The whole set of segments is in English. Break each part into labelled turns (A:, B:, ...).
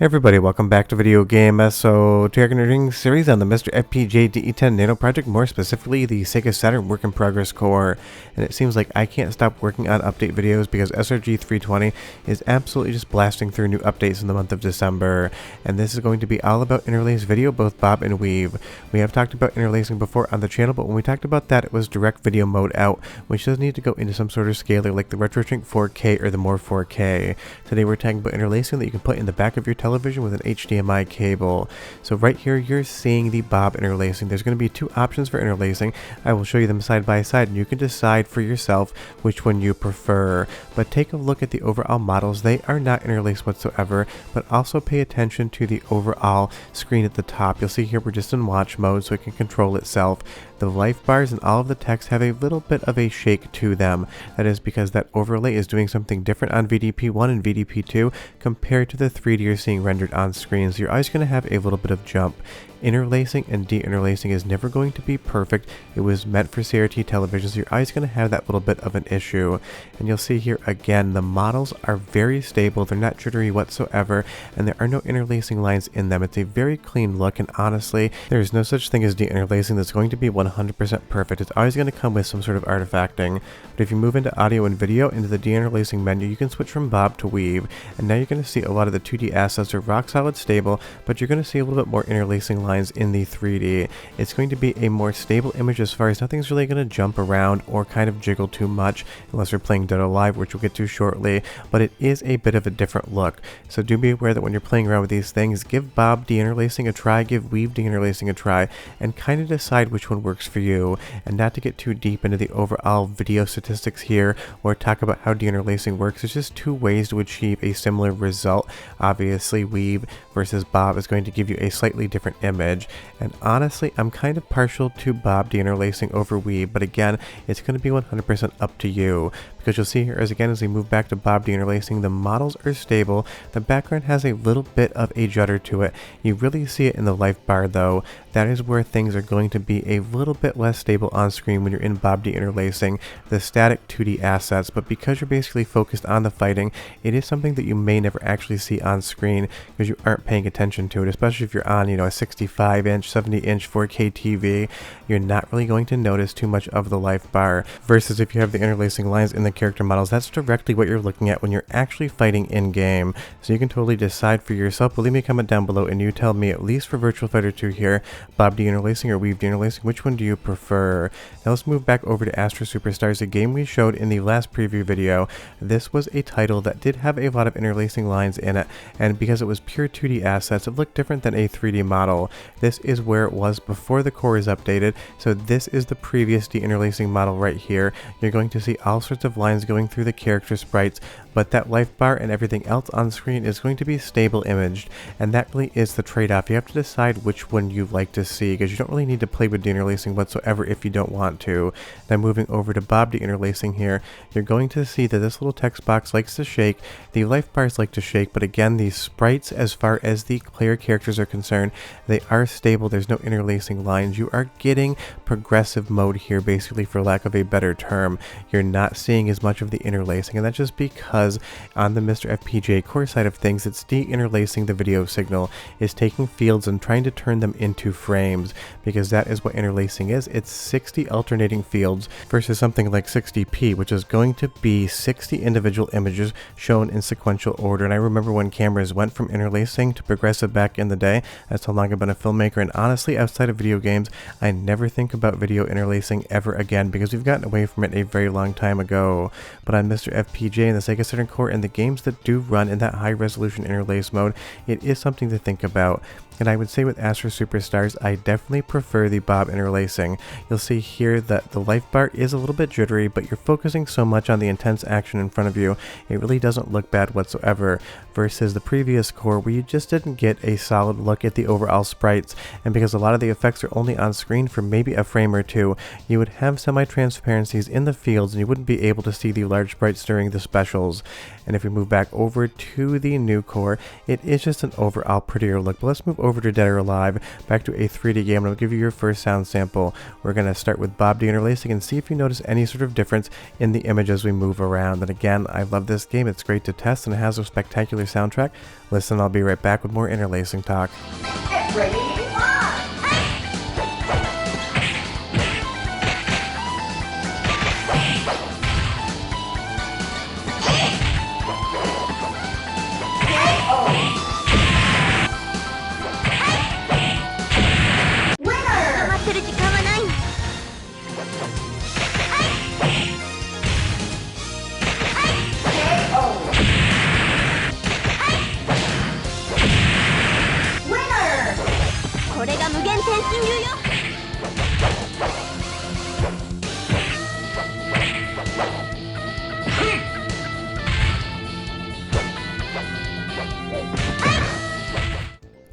A: Hey everybody, welcome back to Video Game Esoteric series on the MiSTer FPGA DE10 Nano project, more specifically the Sega Saturn Work in Progress Core. And it seems like I can't stop working on update videos because SRG 320 is absolutely just blasting through new updates in the month of December. And this is going to be all about interlace video, both bob and weave. We have talked about interlacing before on the channel, but when we talked about that, it was direct video mode out, which does need to go into some sort of scaler like the RetroShrink 4K or the More 4K. Today we're talking about interlacing that you can put in the back of your television with an HDMI cable. So right here you're seeing the bob interlacing. There's going to be two options for interlacing. I will show you them side by side and you can decide for yourself which one you prefer. But take a look at the overall models. They are not interlaced whatsoever, but also pay attention to the overall screen at the top. You'll see here we're just in watch mode so it can control itself. The life bars and all of the text have a little bit of a shake to them. That is because that overlay is doing something different on VDP1 and VDP2 compared to the 3D you're seeing rendered on screen. So you're always going to have a little bit of jump. Interlacing and deinterlacing is never going to be perfect. It was meant for CRT television, so you're always going to have that little bit of an issue. And you'll see here again, the models are very stable, they're not jittery whatsoever, and there are no interlacing lines in them. It's a very clean look, and honestly, there's no such thing as deinterlacing that's going to be 100% perfect. It's always going to come with some sort of artifacting. But if you move into audio and video, into the deinterlacing menu, you can switch from bob to weave, and now you're going to see a lot of the 2D assets are rock solid stable, but you're going to see a little bit more interlacing lines in the 3D. It's going to be a more stable image as far as nothing's really going to jump around or kind of jiggle too much unless you're playing Dead or Alive, which we'll get to shortly, but it is a bit of a different look. So do be aware that when you're playing around with these things, give bob deinterlacing a try, give weave deinterlacing a try, and kind of decide which one works for you, and not to get too deep into the overall video statistics here or talk about how deinterlacing works. There's just two ways to achieve a similar result. Obviously, weave versus bob is going to give you a slightly different image. And honestly, I'm kind of partial to bob deinterlacing over weave, but again, it's going to be 100% up to you. Because you'll see here as we move back to bob deinterlacing, the models are stable. The background has a little bit of a judder to it. You really see it in the life bar though. That is where things are going to be a little bit less stable on screen when you're in bob deinterlacing the static 2D assets. But because you're basically focused on the fighting, it is something that you may never actually see on screen because you aren't paying attention to it, especially if you're on, a 65-inch, 70-inch 4K TV. You're not really going to notice too much of the life bar versus if you have the interlacing lines in the character models. That's directly what you're looking at when you're actually fighting in game. So you can totally decide for yourself, but leave me a comment down below and you tell me, at least for Virtua Fighter 2 here, bob deinterlacing or weave deinterlacing, which one do you prefer? Now let's move back over to Astro Superstars, a game we showed in the last preview video. This was a title that did have a lot of interlacing lines in it, and because it was pure 2D assets, it looked different than a 3D model. This is where it was before the core is updated, so this is the previous deinterlacing model right here. You're going to see all sorts of lines going through the character sprites, but that life bar and everything else on screen is going to be stable imaged, and that really is the trade-off. You have to decide which one you like to see, because you don't really need to play with deinterlacing whatsoever if you don't want to. Then moving over to bob deinterlacing here, you're going to see that this little text box likes to shake, the life bars like to shake, but again, these sprites, as far as the player characters are concerned, they are stable. There's no interlacing lines. You are getting progressive mode here, basically, for lack of a better term. You're not seeing as much of the interlacing, and that's just because on the MiSTer FPGA Core side of things, it's deinterlacing the video signal, is taking fields and trying to turn them into frames, because that is what interlacing is. It's 60 alternating fields versus something like 60p, which is going to be 60 individual images shown in sequential order. And I remember when cameras went from interlacing to progressive back in the day. That's how long I've been a filmmaker, and honestly, outside of video games, I never think about video interlacing ever again because we've gotten away from it a very long time ago. But on MiSTer FPGA and the Sega Saturn Core and the games that do run in that high resolution interlace mode, it is something to think about. And I would say with Astro Superstars, I definitely prefer the bob interlacing. You'll see here that the life bar is a little bit jittery, but you're focusing so much on the intense action in front of you, it really doesn't look bad whatsoever, versus the previous core where you just didn't get a solid look at the overall sprites, and because a lot of the effects are only on screen for maybe a frame or two, you would have semi-transparencies in the fields and you wouldn't be able to see the large sprites during the specials. And if we move back over to the new core, it is just an overall prettier look. But let's move over over to Dead or Alive, back to a 3D game, and I'll give you your first sound sample. We're going to start with Bob Deinterlacing and see if you notice any sort of difference in the image as we move around. And again, I love this game. It's great to test and it has a spectacular soundtrack. Listen, I'll be right back with more interlacing talk.
B: Ready?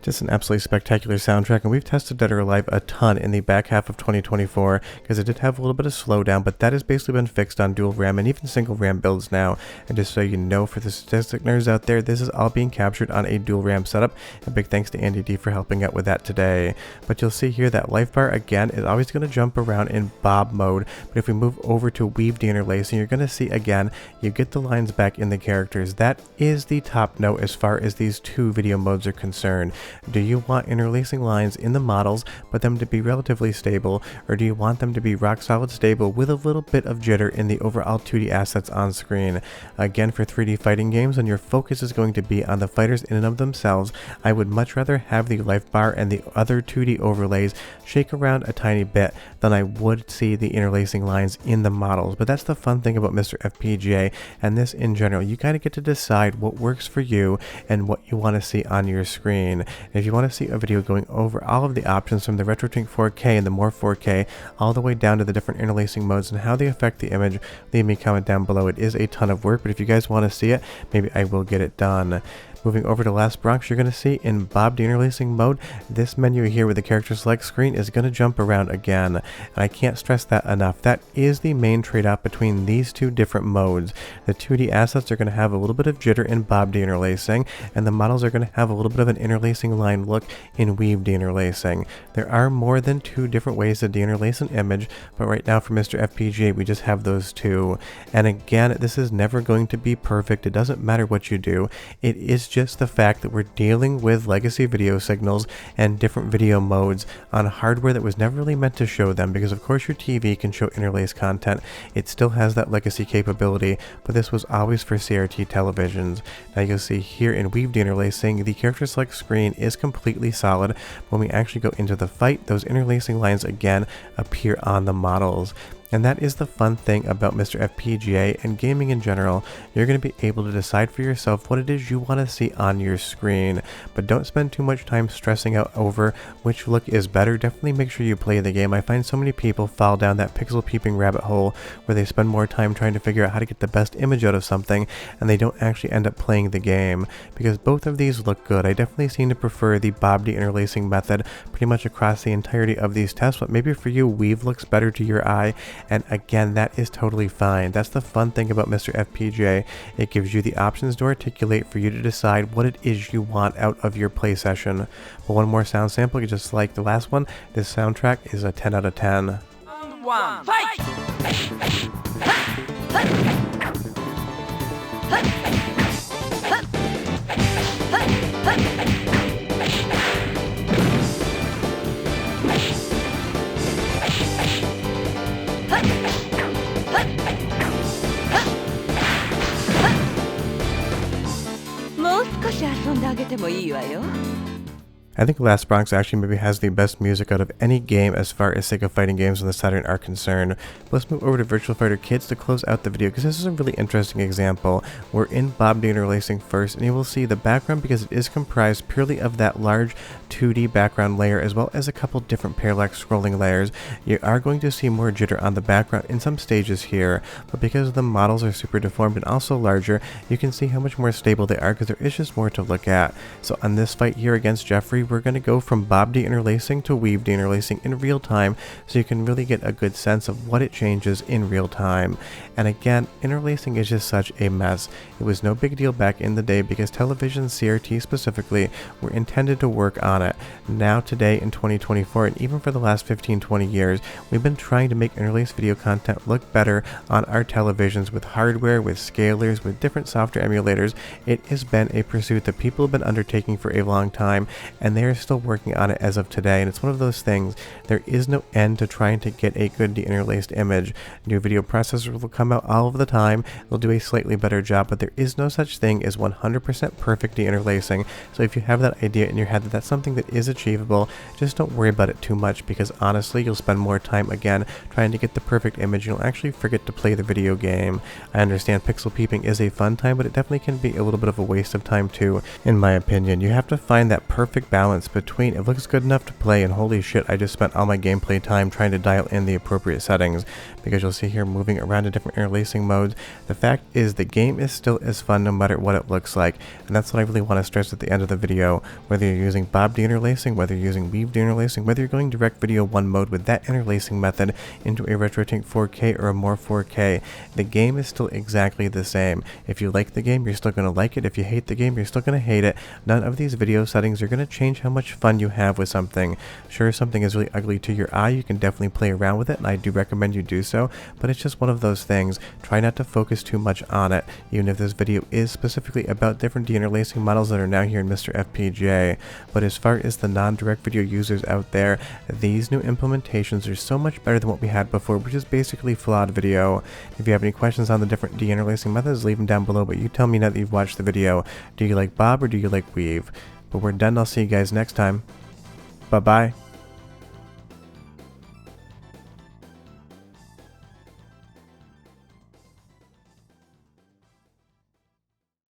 A: Just an absolutely spectacular soundtrack, and we've tested Dead or Alive a ton in the back half of 2024 because it did have a little bit of slowdown, but that has basically been fixed on dual RAM and even single RAM builds now. And just so you know, for the statistic nerds out there, this is all being captured on a dual RAM setup. A big thanks to Andy D for helping out with that today. But you'll see here that life bar again is always going to jump around in Bob mode, but if we move over to Weave Deinterlacing, you're going to see again you get the lines back in the characters. That is the top note as far as these two video modes are concerned. Do you want interlacing lines in the models but them to be relatively stable, or do you want them to be rock solid stable with a little bit of jitter in the overall 2D assets on screen? Again, for 3D fighting games, and your focus is going to be on the fighters in and of themselves, I would much rather have the life bar and the other 2D overlays shake around a tiny bit than I would see the interlacing lines in the models. But that's the fun thing about MiSTer FPGA and this in general. You kind of get to decide what works for you and what you want to see on your screen. And if you want to see a video going over all of the options from the RetroTink 4K and the more 4K all the way down to the different interlacing modes and how they affect the image, leave me a comment down below. It is a ton of work, but if you guys want to see it, maybe I will get it done. Moving over to Last Bronx, you're going to see in Bob Deinterlacing mode, this menu here with the character select screen is going to jump around again. And I can't stress that enough. That is the main trade-off between these two different modes. The 2D assets are going to have a little bit of jitter in Bob Deinterlacing, and the models are going to have a little bit of an interlacing line look in Weave Deinterlacing. There are more than two different ways to deinterlace an image, but right now for MiSTer FPGA, we just have those two. And again, this is never going to be perfect. It doesn't matter what you do. It is just the fact that we're dealing with legacy video signals and different video modes on hardware that was never really meant to show them, because of course your TV can show interlaced content. It still has that legacy capability, but this was always for CRT televisions. Now you'll see here in Weave Deinterlacing, the character select screen is completely solid. When we actually go into the fight, those interlacing lines again appear on the models. And that is the fun thing about MiSTer FPGA and gaming in general. You're going to be able to decide for yourself what it is you want to see on your screen. But don't spend too much time stressing out over which look is better. Definitely make sure you play the game. I find so many people fall down that pixel peeping rabbit hole where they spend more time trying to figure out how to get the best image out of something, and they don't actually end up playing the game. Because both of these look good. I definitely seem to prefer the Bob Deinterlacing method pretty much across the entirety of these tests, but maybe for you Weave looks better to your eye. And again, that is totally fine. That's the fun thing about MiSTer FPGA. It gives you the options to articulate for you to decide what it is you want out of your play session. But one more sound sample, just like the last one, this soundtrack is a 10 out of 10.
B: Round one, fight!
C: もう少し遊んであげてもいいわよ。
A: I think Last Bronx actually maybe has the best music out of any game as far as Sega fighting games on the Saturn are concerned. But let's move over to Virtual Fighter Kids to close out the video, because this is a really interesting example. We're in Bob Deinterlacing first, and you will see the background, because it is comprised purely of that large 2D background layer as well as a couple different parallax scrolling layers. You are going to see more jitter on the background in some stages here, but because the models are super deformed and also larger, you can see how much more stable they are because there is just more to look at. So on this fight here against Jeffrey, we're going to go from bob deinterlacing to weave deinterlacing in real time, so you can really get a good sense of what it changes in real time. And again, interlacing is just such a mess. It was no big deal back in the day because television CRT specifically were intended to work on it. Now today in 2024, and even for the last 15-20 years, we've been trying to make interlaced video content look better on our televisions with hardware, with scalers, with different software emulators. It has been a pursuit that people have been undertaking for a long time, and they are still working on it as of today. And it's one of those things, there is no end to trying to get a good deinterlaced image. New video processors will come out all of the time. They'll do a slightly better job, but there is no such thing as 100% perfect deinterlacing. So if you have that idea in your head that that's something that is achievable, just don't worry about it too much, because honestly, you'll spend more time again trying to get the perfect image. You'll actually forget to play the video game. I understand pixel peeping is a fun time, but it definitely can be a little bit of a waste of time too, in my opinion. You have to find that perfect balance between it looks good enough to play and holy shit, I just spent all my gameplay time trying to dial in the appropriate settings, because you'll see here moving around in different interlacing modes. The fact is the game is still as fun no matter what it looks like, and that's what I really want to stress at the end of the video. Whether you're using bob deinterlacing, whether you're using weave deinterlacing, whether you're going direct video 1 mode with that interlacing method into a RetroTink 4K or a more 4K, the game is still exactly the same. If you like the game, you're still going to like it. If you hate the game, you're still going to hate it. None of these video settings are going to change how much fun you have with something. Sure, if something is really ugly to your eye, you can definitely play around with it, and I do recommend you do so, but it's just one of those things. Try not to focus too much on it, even if this video is specifically about different deinterlacing models that are now here in MiSTer FPGA. But as far as the non-direct video users out there, these new implementations are so much better than what we had before, which is basically flawed video. If you have any questions on the different deinterlacing methods, leave them down below, but you tell me now that you've watched the video. Do you like bob or do you like weave? But we're done. I'll see you guys next time. Bye-bye.